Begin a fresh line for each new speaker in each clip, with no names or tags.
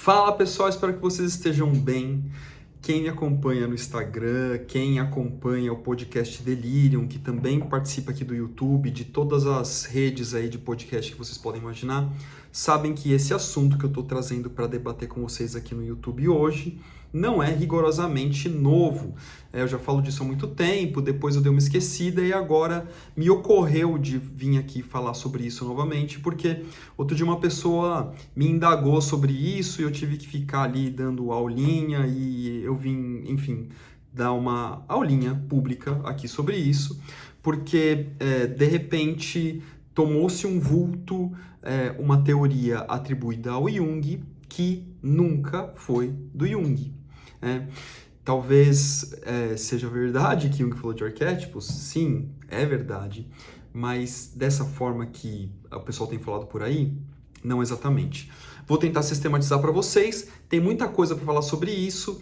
Fala pessoal, espero que vocês estejam bem. Quem me acompanha no Instagram, quem acompanha o podcast Delirium, que também participa aqui do YouTube, de todas as redes aí de podcast que vocês podem imaginar, sabem que esse assunto que eu estou trazendo para debater com vocês aqui no YouTube hoje não é rigorosamente novo. Eu já falo disso há muito tempo, depois eu dei uma esquecida e agora me ocorreu de vir aqui falar sobre isso novamente, porque outro dia uma pessoa me indagou sobre isso e eu tive que ficar ali dando aulinha e eu vim, enfim, dar uma aulinha pública aqui sobre isso, porque de repente tomou-se um vulto, uma teoria atribuída ao Jung que nunca foi do Jung. Talvez seja verdade que Jung falou de arquétipos, sim, é verdade, mas dessa forma que o pessoal tem falado por aí, não exatamente. Vou tentar sistematizar para vocês, tem muita coisa para falar sobre isso,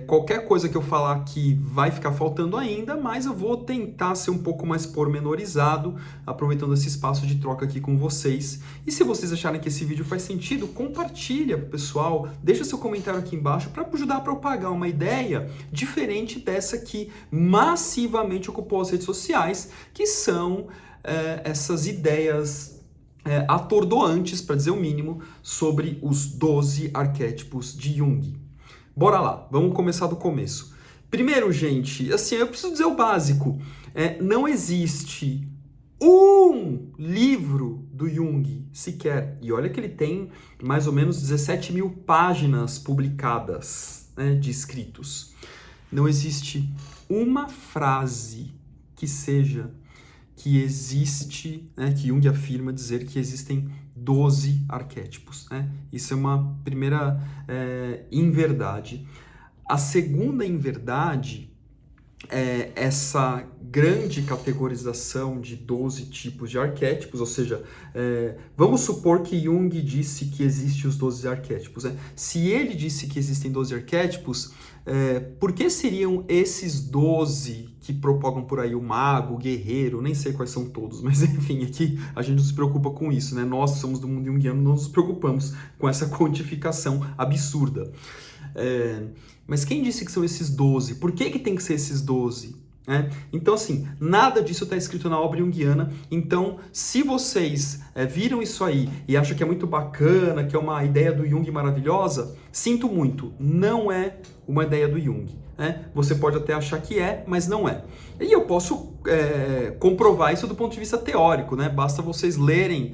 qualquer coisa que eu falar aqui vai ficar faltando ainda, mas eu vou tentar ser um pouco mais pormenorizado, aproveitando esse espaço de troca aqui com vocês. E se vocês acharem que esse vídeo faz sentido, compartilha pro pessoal, deixa seu comentário aqui embaixo para ajudar a propagar uma ideia diferente dessa que massivamente ocupou as redes sociais, que são essas ideias atordoantes, para dizer o mínimo, sobre os 12 arquétipos de Jung. Bora lá, vamos começar do começo. Primeiro, gente, assim, eu preciso dizer o básico. Não existe um livro do Jung sequer. E olha que ele tem mais ou menos 17 mil páginas publicadas, de escritos. Não existe uma frase que seja que existe, que Jung afirma dizer que existem 12 arquétipos. Isso é uma primeira inverdade. A segunda inverdade é essa grande categorização de 12 tipos de arquétipos, ou seja, vamos supor que Jung disse que existem os 12 arquétipos. Se ele disse que existem 12 arquétipos, por que seriam esses 12 que propagam por aí o mago, o guerreiro, nem sei quais são todos, mas enfim, aqui a gente não se preocupa com isso, Nós que somos do mundo junguiano não nos preocupamos com essa quantificação absurda. Mas quem disse que são esses 12? Por que tem que ser esses 12? Então, assim, nada disso está escrito na obra junguiana. Então, se vocês viram isso aí e acham que é muito bacana, que é uma ideia do Jung maravilhosa, sinto muito, não é uma ideia do Jung. Você pode até achar que mas não é. E eu posso comprovar isso do ponto de vista teórico, Basta vocês lerem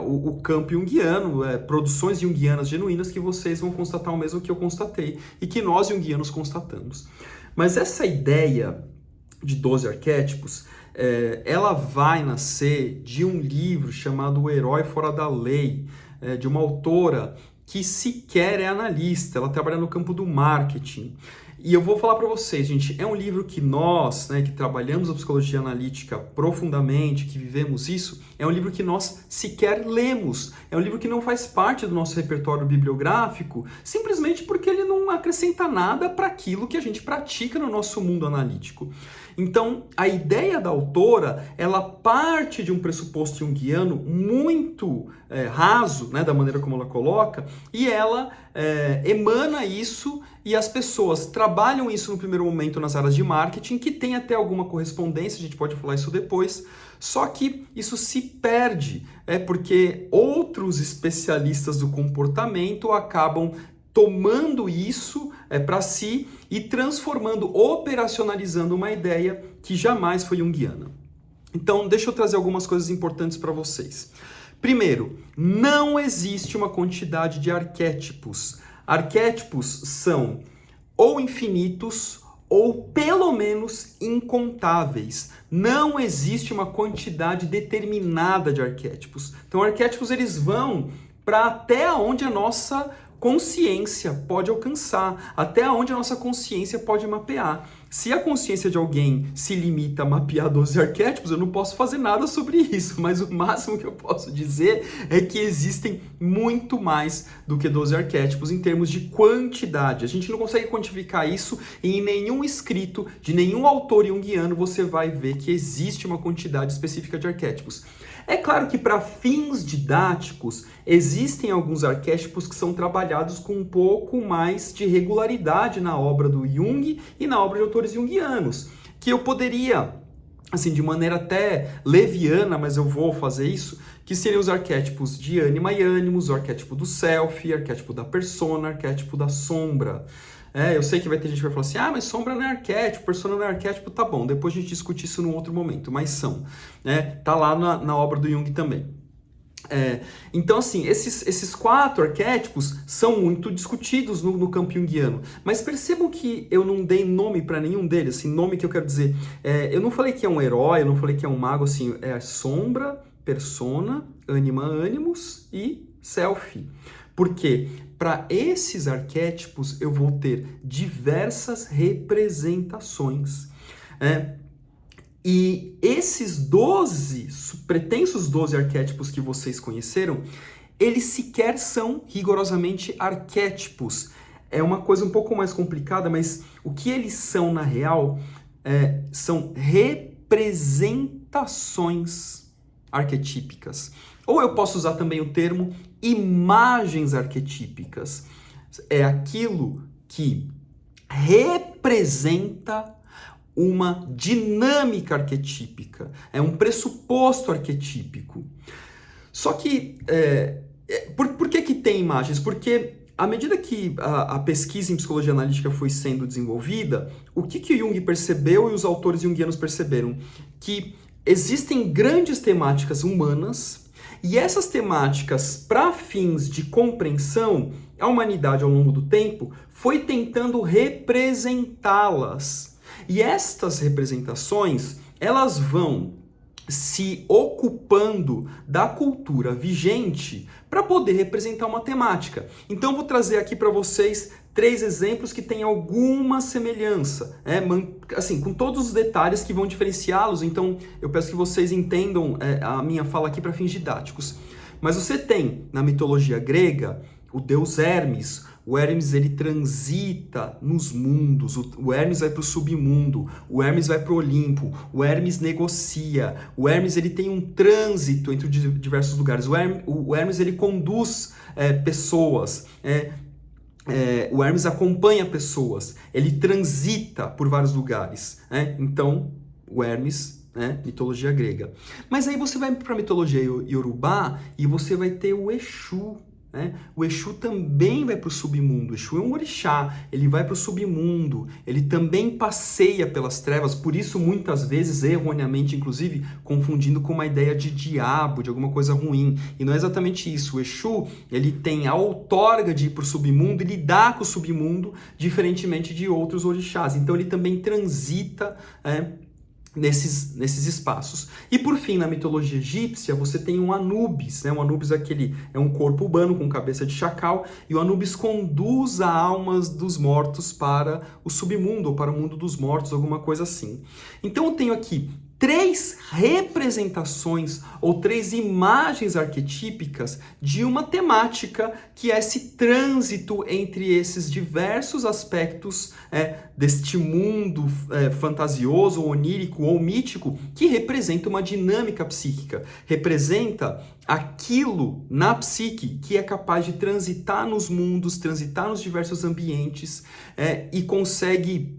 o campo junguiano, produções junguianas genuínas, que vocês vão constatar o mesmo que eu constatei e que nós junguianos constatamos. Mas essa ideia de 12 arquétipos, ela vai nascer de um livro chamado O Herói Fora da Lei, de uma autora que sequer é analista, ela trabalha no campo do marketing. E eu vou falar para vocês, gente, é um livro que nós, que trabalhamos a psicologia analítica profundamente, que vivemos isso, é um livro que nós sequer lemos. É um livro que não faz parte do nosso repertório bibliográfico, simplesmente porque ele não acrescenta nada para aquilo que a gente pratica no nosso mundo analítico. Então, a ideia da autora, ela parte de um pressuposto junguiano muito raso, da maneira como ela coloca, e ela emana isso e as pessoas trabalham isso no primeiro momento nas áreas de marketing, que tem até alguma correspondência, a gente pode falar isso depois, só que isso se perde, porque outros especialistas do comportamento acabam tomando isso para si e transformando, operacionalizando uma ideia que jamais foi junguiana. Então, deixa eu trazer algumas coisas importantes para vocês. Primeiro, não existe uma quantidade de arquétipos. Arquétipos são ou infinitos ou pelo menos incontáveis. Não existe uma quantidade determinada de arquétipos. Então, arquétipos eles vão para até onde a nossa consciência pode alcançar, até onde a nossa consciência pode mapear. Se a consciência de alguém se limita a mapear 12 arquétipos, eu não posso fazer nada sobre isso, mas o máximo que eu posso dizer é que existem muito mais do que 12 arquétipos em termos de quantidade. A gente não consegue quantificar isso e em nenhum escrito de nenhum autor junguiano você vai ver que existe uma quantidade específica de arquétipos. É claro que para fins didáticos existem alguns arquétipos que são trabalhados com um pouco mais de regularidade na obra do Jung e na obra de autores junguianos, que eu poderia, assim, de maneira até leviana, mas eu vou fazer isso, que seriam os arquétipos de ânima e ânimos, o arquétipo do self, arquétipo da persona, arquétipo da sombra. Eu sei que vai ter gente que vai falar assim, mas sombra não é arquétipo, persona não é arquétipo, tá bom, depois a gente discute isso num outro momento, mas são, tá lá na obra do Jung também. Então, assim, esses 4 arquétipos são muito discutidos no campo junguiano, mas percebam que eu não dei nome para nenhum deles, assim, nome que eu quero dizer, eu não falei que é um herói, eu não falei que é um mago, assim, é sombra, persona, ânima, ânimos e self. Por quê? Para esses arquétipos eu vou ter diversas representações. E esses pretensos 12 arquétipos que vocês conheceram, eles sequer são rigorosamente arquétipos. É uma coisa um pouco mais complicada, mas o que eles são na real são representações arquetípicas. Ou eu posso usar também o termo imagens arquetípicas. É aquilo que representa uma dinâmica arquetípica, é um pressuposto arquetípico. Só que, por que tem imagens? Porque à medida que a pesquisa em psicologia analítica foi sendo desenvolvida, o que o Jung percebeu e os autores junguianos perceberam? Que existem grandes temáticas humanas e essas temáticas, para fins de compreensão, a humanidade ao longo do tempo foi tentando representá-las. E estas representações, elas vão se ocupando da cultura vigente para poder representar uma temática. Então, eu vou trazer aqui para vocês 3 exemplos que têm alguma semelhança, assim, com todos os detalhes que vão diferenciá-los. Então, eu peço que vocês entendam a minha fala aqui para fins didáticos. Mas você tem, na mitologia grega, o deus Hermes. O Hermes, ele transita nos mundos, o Hermes vai para o submundo, o Hermes vai para o Olimpo, o Hermes negocia, o Hermes, ele tem um trânsito entre diversos lugares, o Hermes, ele conduz pessoas, o Hermes acompanha pessoas, ele transita por vários lugares, então o Hermes, mitologia grega. Mas aí você vai para a mitologia iorubá e você vai ter o Exu. O Exu também vai para o submundo. O Exu é um orixá, ele vai para o submundo, ele também passeia pelas trevas, por isso muitas vezes, erroneamente inclusive, confundindo com uma ideia de diabo, de alguma coisa ruim. E não é exatamente isso. O Exu, ele tem a outorga de ir para o submundo e lidar com o submundo, diferentemente de outros orixás. Então ele também transita nesses espaços. E por fim, na mitologia egípcia, você tem um Anubis, O Anubis é um corpo humano com cabeça de chacal, e o Anubis conduz as almas dos mortos para o submundo, ou para o mundo dos mortos, alguma coisa assim. Então eu tenho aqui 3 representações ou 3 imagens arquetípicas de uma temática que é esse trânsito entre esses diversos aspectos deste mundo fantasioso, onírico ou mítico, que representa uma dinâmica psíquica, representa aquilo na psique que é capaz de transitar nos mundos, transitar nos diversos ambientes e consegue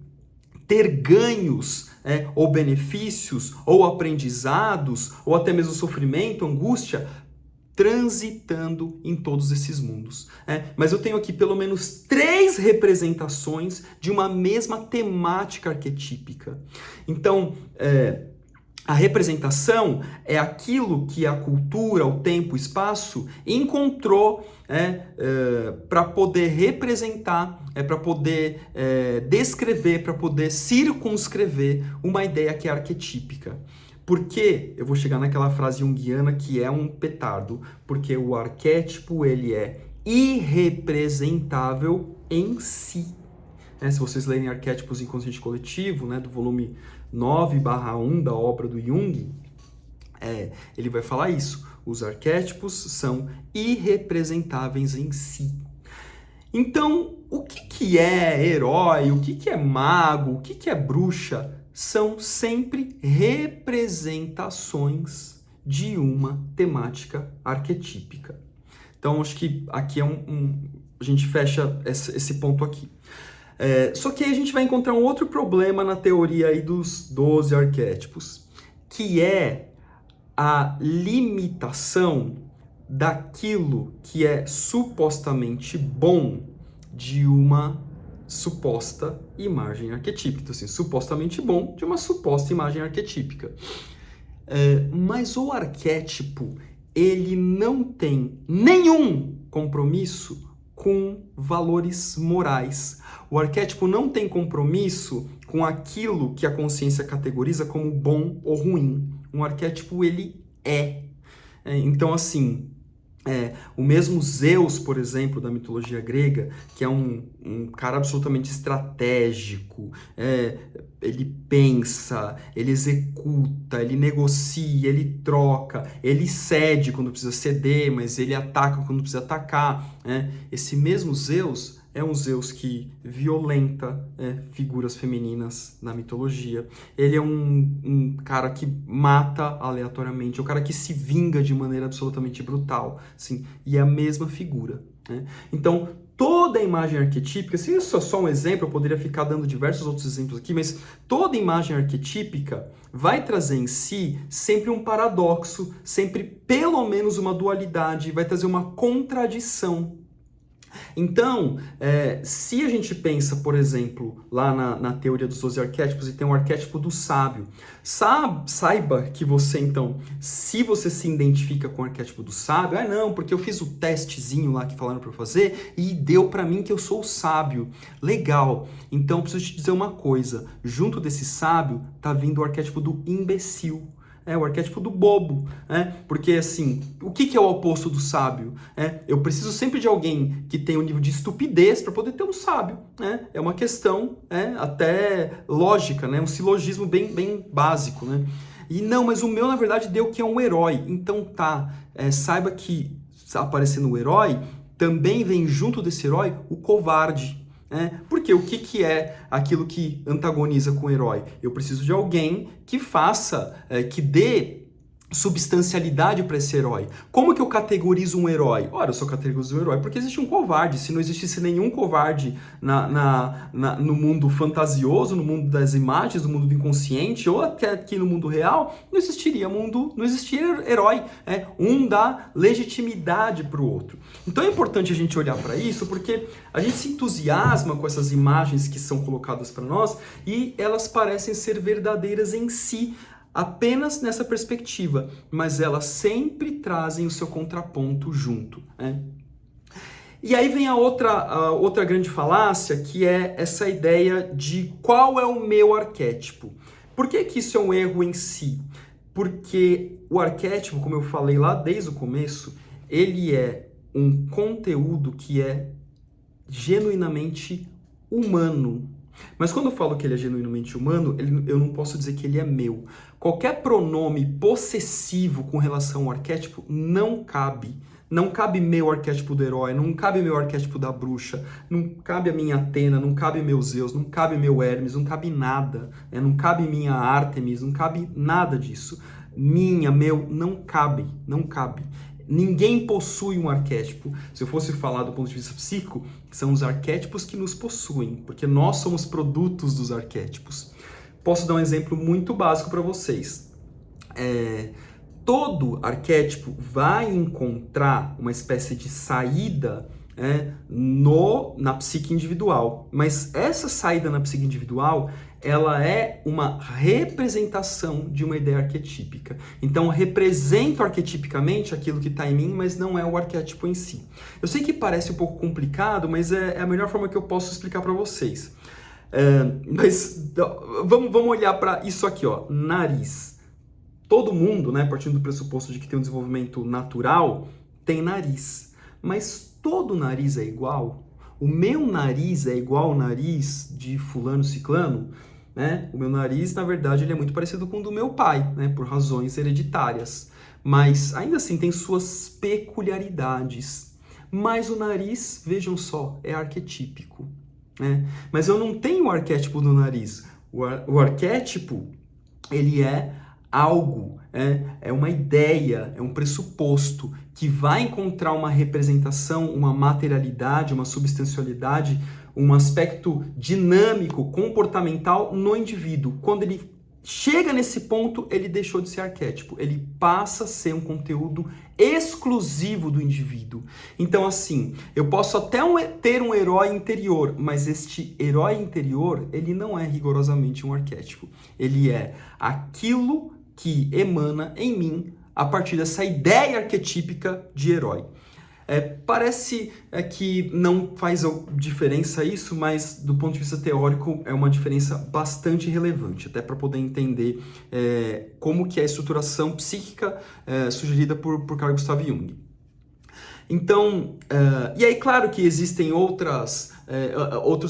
ter ganhos ou benefícios, ou aprendizados, ou até mesmo sofrimento, angústia, transitando em todos esses mundos. Mas eu tenho aqui pelo menos 3 representações de uma mesma temática arquetípica. Então, a representação é aquilo que a cultura, o tempo, o espaço encontrou para poder representar, para poder descrever, para poder circunscrever uma ideia que é arquetípica. Por que eu vou chegar naquela frase junguiana que é um petardo? Porque o arquétipo ele é irrepresentável em si. Se vocês lerem Arquétipos Inconsciente Coletivo, né, do volume 9/1 da obra do Jung, ele vai falar isso. Os arquétipos são irrepresentáveis em si. Então, o que é herói, o que é mago, o que é bruxa, são sempre representações de uma temática arquetípica. Então, acho que aqui a gente fecha esse ponto aqui. Só que aí a gente vai encontrar um outro problema na teoria aí dos 12 arquétipos, que é a limitação daquilo que é supostamente bom de uma suposta imagem arquetípica. Então, assim, supostamente bom de uma suposta imagem arquetípica. Mas o arquétipo, ele não tem nenhum compromisso com valores morais. O arquétipo não tem compromisso com aquilo que a consciência categoriza como bom ou ruim. Um arquétipo, ele é. Então, assim, o mesmo Zeus, por exemplo, da mitologia grega, que é um cara absolutamente estratégico, ele pensa, ele executa, ele negocia, ele troca, ele cede quando precisa ceder, mas ele ataca quando precisa atacar. Esse mesmo Zeus é um Zeus que violenta figuras femininas na mitologia. Ele é um cara que mata aleatoriamente, é um cara que se vinga de maneira absolutamente brutal, assim, e é a mesma figura. Então, toda imagem arquetípica, se isso é só um exemplo, eu poderia ficar dando diversos outros exemplos aqui, mas toda imagem arquetípica vai trazer em si sempre um paradoxo, sempre pelo menos uma dualidade, vai trazer uma contradição. Então, se a gente pensa, por exemplo, lá na teoria dos 12 arquétipos, e tem um arquétipo do sábio, saiba que você, então, se você se identifica com o arquétipo do sábio, não, porque eu fiz o testezinho lá que falaram para eu fazer e deu para mim que eu sou o sábio. Legal. Então, eu preciso te dizer uma coisa, junto desse sábio tá vindo o arquétipo do imbecil. O arquétipo do bobo, porque assim, o que é o oposto do sábio? Eu preciso sempre de alguém que tenha um nível de estupidez para poder ter um sábio, é uma questão até lógica, um silogismo bem básico, E não, mas o meu na verdade deu que é um herói, então saiba que aparecendo o herói, também vem junto desse herói o covarde. Porque o que é aquilo que antagoniza com o herói? Eu preciso de alguém que faça, que dê substancialidade para esse herói. Como que eu categorizo um herói? Ora, eu só categorizo um herói porque existe um covarde. Se não existisse nenhum covarde no mundo fantasioso, no mundo das imagens, no mundo do inconsciente, ou até aqui no mundo real, não existiria herói. Um dá legitimidade para o outro. Então é importante a gente olhar para isso, porque a gente se entusiasma com essas imagens que são colocadas para nós e elas parecem ser verdadeiras em si, apenas nessa perspectiva, mas elas sempre trazem o seu contraponto junto. E aí vem a outra grande falácia, que é essa ideia de qual é o meu arquétipo. Por que isso é um erro em si? Porque o arquétipo, como eu falei lá desde o começo, ele é um conteúdo que é genuinamente humano. Mas quando eu falo que ele é genuinamente humano, eu não posso dizer que ele é meu. Qualquer pronome possessivo com relação ao arquétipo não cabe. Não cabe meu arquétipo do herói, não cabe meu arquétipo da bruxa, não cabe a minha Atena, não cabe meu Zeus, não cabe meu Hermes, não cabe nada. Não cabe minha Ártemis, não cabe nada disso. Meu, não cabe. Ninguém possui um arquétipo. Se eu fosse falar do ponto de vista psíquico, são os arquétipos que nos possuem, porque nós somos produtos dos arquétipos. Posso dar um exemplo muito básico para vocês. Todo arquétipo vai encontrar uma espécie de saída na psique individual, mas essa saída na psique individual ela é uma representação de uma ideia arquetípica. Então, eu represento arquetipicamente aquilo que está em mim, mas não é o arquétipo em si. Eu sei que parece um pouco complicado, mas é a melhor forma que eu posso explicar para vocês. Mas vamos olhar para isso aqui, ó, nariz. Todo mundo, partindo do pressuposto de que tem um desenvolvimento natural, tem nariz. Mas todo nariz é igual? o meu nariz é igual ao nariz de fulano ciclano, né? O meu nariz, na verdade, ele é muito parecido com o do meu pai, né? Por razões hereditárias. Mas, ainda assim, tem suas peculiaridades. Mas o nariz, vejam só, é arquetípico, né? Mas eu não tenho o arquétipo do nariz. O arquétipo, ele é algo, é uma ideia, é um pressuposto que vai encontrar uma representação, uma materialidade, uma substancialidade, um aspecto dinâmico, comportamental no indivíduo. Quando ele chega nesse ponto, ele deixou de ser arquétipo, ele passa a ser um conteúdo exclusivo do indivíduo. Então, assim, eu posso até ter um herói interior, mas este herói interior, ele não é rigorosamente um arquétipo. Ele é aquilo que emana em mim a partir dessa ideia arquetípica de herói. Parece que não faz diferença isso, mas do ponto de vista teórico é uma diferença bastante relevante, até para poder entender como que é a estruturação psíquica sugerida por Carl Gustav Jung. Então, e aí claro que existem outros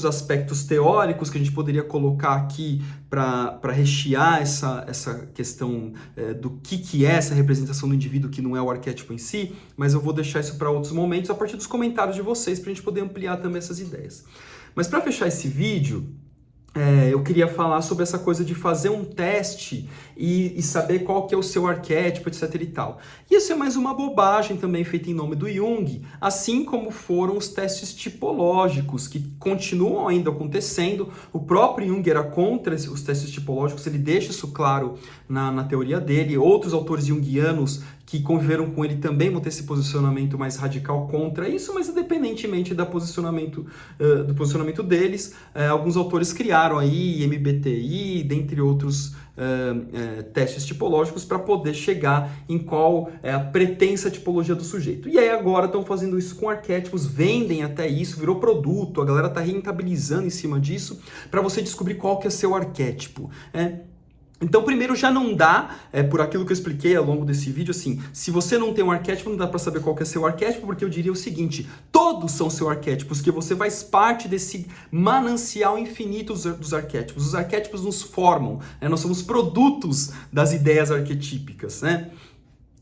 aspectos teóricos que a gente poderia colocar aqui para rechear essa questão do que é essa representação do indivíduo que não é o arquétipo em si, mas eu vou deixar isso para outros momentos a partir dos comentários de vocês para a gente poder ampliar também essas ideias. Mas para fechar esse vídeo, eu queria falar sobre essa coisa de fazer um teste e saber qual que é o seu arquétipo, etc e tal. Isso é mais uma bobagem também feita em nome do Jung, assim como foram os testes tipológicos, que continuam ainda acontecendo. O próprio Jung era contra os testes tipológicos, ele deixa isso claro na teoria dele. Outros autores junguianos que conviveram com ele também vão ter esse posicionamento mais radical contra isso, mas independentemente do posicionamento deles, alguns autores criaram aí MBTI, dentre outros testes tipológicos para poder chegar em qual é a pretensa tipologia do sujeito. E aí agora estão fazendo isso com arquétipos, vendem até isso, virou produto, a galera está rentabilizando em cima disso para você descobrir qual que é seu arquétipo. Então, primeiro, já não dá, por aquilo que eu expliquei ao longo desse vídeo, assim, se você não tem um arquétipo, não dá para saber qual que é seu arquétipo, porque eu diria o seguinte, todos são seus arquétipos, que você faz parte desse manancial infinito dos arquétipos. Os arquétipos nos formam, nós somos produtos das ideias arquetípicas, né?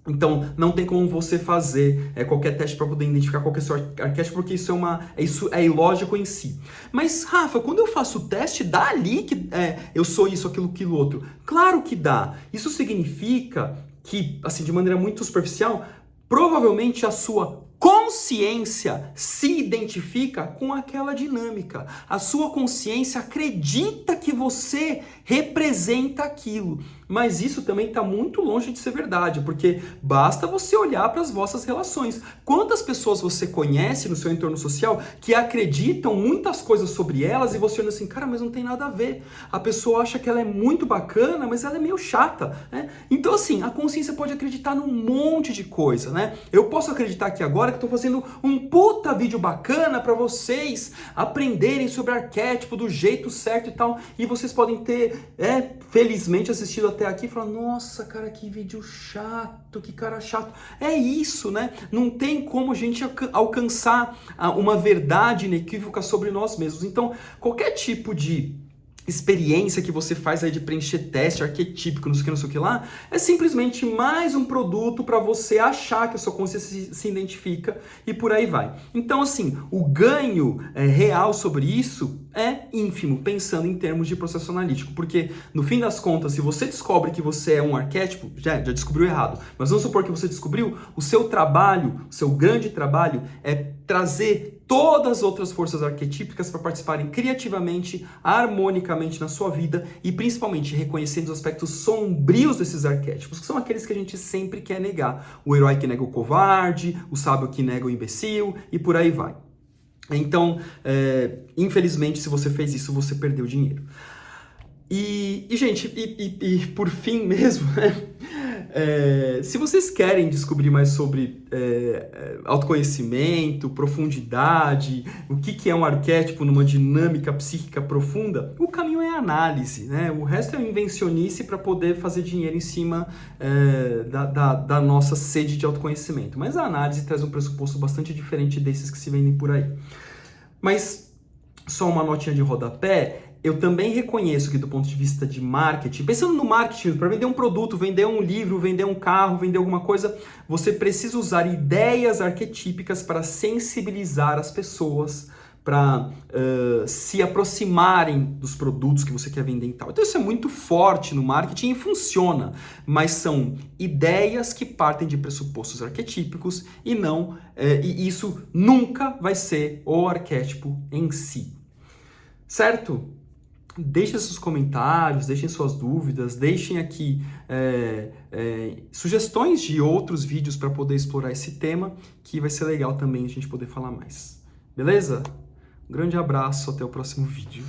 Então, não tem como você fazer qualquer teste para poder identificar qual que é o seu arquétipo, porque isso é ilógico em si. Mas, Rafa, quando eu faço o teste, dá ali que eu sou isso, aquilo, outro. Claro que dá. Isso significa que, assim, de maneira muito superficial, provavelmente a sua consciência se identifica com aquela dinâmica. A sua consciência acredita que você representa aquilo. Mas isso também está muito longe de ser verdade, porque basta você olhar para as vossas relações. Quantas pessoas você conhece no seu entorno social que acreditam muitas coisas sobre elas e você olha assim, cara, mas não tem nada a ver. A pessoa acha que ela é muito bacana, mas ela é meio chata, né? Então, assim, a consciência pode acreditar num monte de coisa, né? Eu posso acreditar aqui agora que estou fazendo um puta vídeo bacana para vocês aprenderem sobre arquétipo do jeito certo e tal, e vocês podem ter, felizmente, assistido até aqui e falar, nossa, cara, que vídeo chato, que cara chato. É isso, né? Não tem como a gente alcançar uma verdade inequívoca sobre nós mesmos. Então, qualquer tipo de experiência que você faz aí de preencher teste arquetípico, não sei o que lá, é simplesmente mais um produto para você achar que a sua consciência se identifica e por aí vai. Então, assim, o ganho real sobre isso é ínfimo, pensando em termos de processo analítico, porque no fim das contas, se você descobre que você é um arquétipo, já descobriu errado, mas vamos supor que você descobriu, o seu trabalho, o seu grande trabalho é trazer todas as outras forças arquetípicas para participarem criativamente, harmonicamente na sua vida e principalmente reconhecendo os aspectos sombrios desses arquétipos, que são aqueles que a gente sempre quer negar. O herói que nega o covarde, o sábio que nega o imbecil e por aí vai. Então, infelizmente, se você fez isso, você perdeu dinheiro. Gente, por fim mesmo, se vocês querem descobrir mais sobre autoconhecimento, profundidade, o que é um arquétipo numa dinâmica psíquica profunda, o caminho é a análise, né? O resto é invencionice para poder fazer dinheiro em cima da nossa sede de autoconhecimento. Mas a análise traz um pressuposto bastante diferente desses que se vendem por aí. Mas só uma notinha de rodapé, eu também reconheço que do ponto de vista de marketing, pensando no marketing, para vender um produto, vender um livro, vender um carro, vender alguma coisa, você precisa usar ideias arquetípicas para sensibilizar as pessoas, para se aproximarem dos produtos que você quer vender e tal. Então isso é muito forte no marketing e funciona, mas são ideias que partem de pressupostos arquetípicos e não, e isso nunca vai ser o arquétipo em si. Certo? Deixem seus comentários, deixem suas dúvidas, deixem aqui sugestões de outros vídeos para poder explorar esse tema, que vai ser legal também a gente poder falar mais. Beleza? Um grande abraço, até o próximo vídeo.